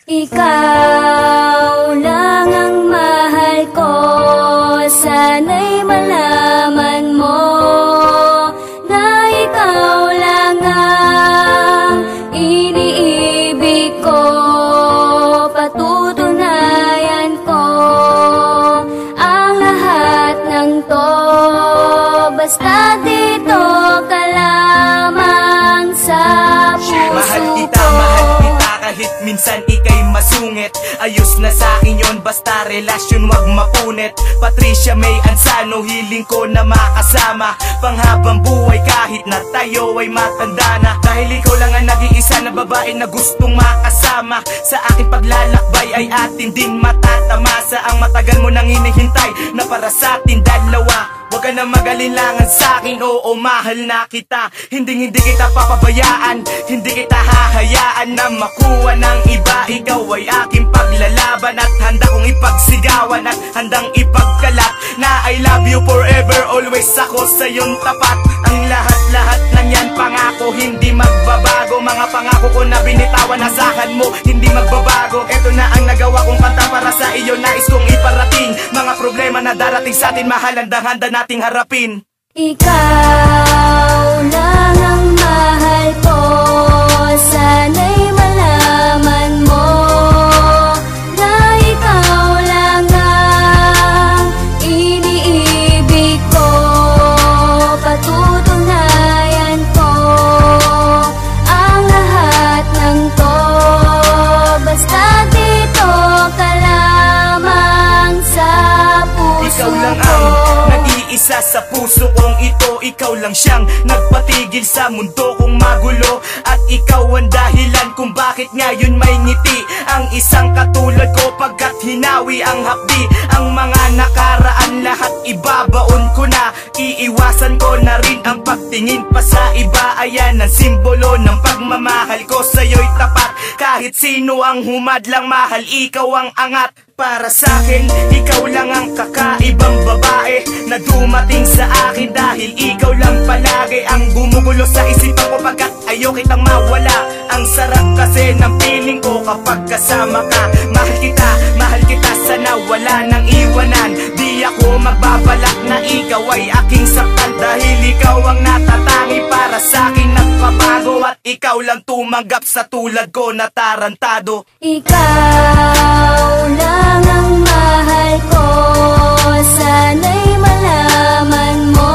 Ikaw lang ang mahal ko, sana'y malaman mo na ikaw lang ang iniibig ko. Patutunayan ko ang lahat ng to, basta dito ka lamang sa puso ko. Mahal kita kahit minsan ika'y masungit. Ayos na sa'kin yon, basta relasyon wag mapunit. Patricia May Ansano, hiling ko na makasama panghabang buhay kahit na tayo ay matanda na. Dahil ikaw lang ang nag-iisa na babae na gustong makasama sa aking paglalakbay ay atin din matatamasa. Ang matagal mo nang hinihintay na para sa atin dalawa. Huwag ka na mag-alinlangan sa'kin, oo mahal na kita. Hindi kita papabayaan, hindi kita hahayaan na makuha ng iba. Ikaw ay aking paglalaban at handa kong ipagsigawan at handang ipagkalat na I love you forever, always ako sa'yong tapat. Ang lahat-lahat ng yan pangako, hindi magbabago. Mga pangako ko na binitawan, asahan mo, hindi magbabago. Ito na ang nagawa kong kanta para sa iyo, nais kong iparating. Mga problema na darating sa atin, mahal, handang-handa nating harapin. Ikaw lang ang mahal ko, sana'y malaman mo na ikaw lang ang iniibig ko. Patutunayan ko ang lahat ng to, basta dito ka lamang sa puso ikaw lang ko. ang isa sa puso kong ito, ikaw lang siyang nagpatigil sa mundo kong magulo. At ikaw ang dahilan kung bakit ngayon may ngiti ang isang katulad ko, pagkat hinawi ang hapdi. Ang mga nakaraan lahat ibabaon ko na, iiwasan ko na rin ang pagtingin pa sa iba. Ayan ang simbolo ng pagmamahal ko sa'yo'y tapat. Kahit sino ang humadlang, mahal, ikaw ang angat. Para sa'kin, ikaw lang ang kakaibang babae na dumating sa akin, dahil ikaw lang palagi ang gumugulo sa isipan ko, pagkat ayaw kitang mawala. Ang sarap kasi ng feeling ko kapag kasama ka. Mahal kita, sana wala nang iwanan. Di ako magbabalak na ikaw ay aking saktan, dahil ikaw ang natatangi para sa'kin nagpabago. At ikaw lang tumanggap sa tulad ko na tarantado. Ikaw lang ang mahal ko, sana'y malaman mo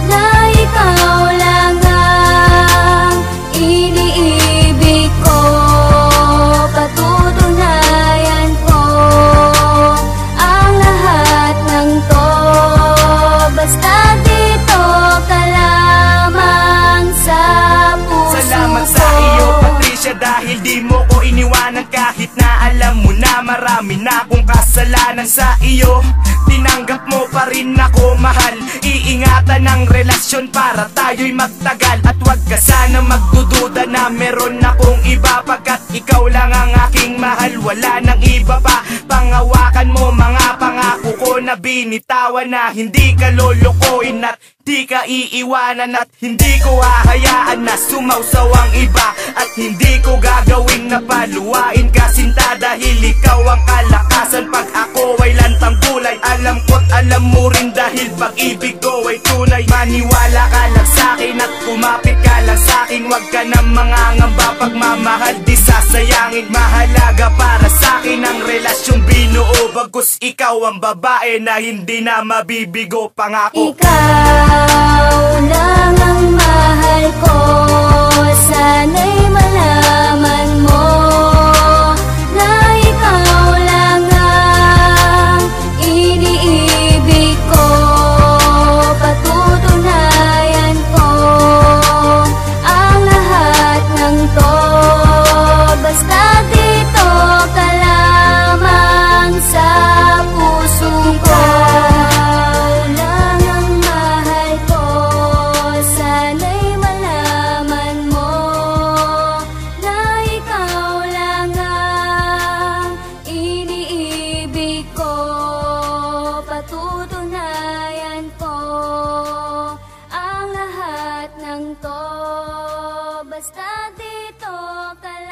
na ikaw lang ang iniibig ko. Patutunayan ko ang lahat ng to, basta dito ka lamang sa puso ko. Salamat sa iyo, Patricia, dahil di mo ko iniwanan kahit na alam mo na marami na akong kasalanan sa iyo. Tinanggap mo pa rin ako, mahal. Iingatan ang relasyon para tayo'y magtagal. At wag ka sana magdududa na meron akong iba, pagkat ikaw lang ang aking mahal, wala nang iba pa. Pangawakan mo mga pangako ko na binitawan, na hindi ka lolokohin at di ka iiwanan. At hindi ko hahayaan na sumawsaw ang iba, at hindi ko gagawin na paluwain ka, sinta, dahil ikaw ang kalakasan pag ako ay lantang gulay. Alam ko't alam mo rin, dahil pag-ibig ko ay tunay. Maniwala ka lang sa'kin at kumapit ka lang sa'kin. Huwag ka na mangangamba, pagmamahal di sasayangin. Mahalaga para sa'kin ang relasyong binuo, bagkus ikaw ang babae na hindi na mabibigo, pangako. Ikaw lang ang mahal ko, sana'y malaman mo na ikaw lang ang iniibig ko. Patutunayan ko ang lahat ng to, basta dito ka lamang sa puso ko. Ikaw lang ang mahal ko, basta dito ka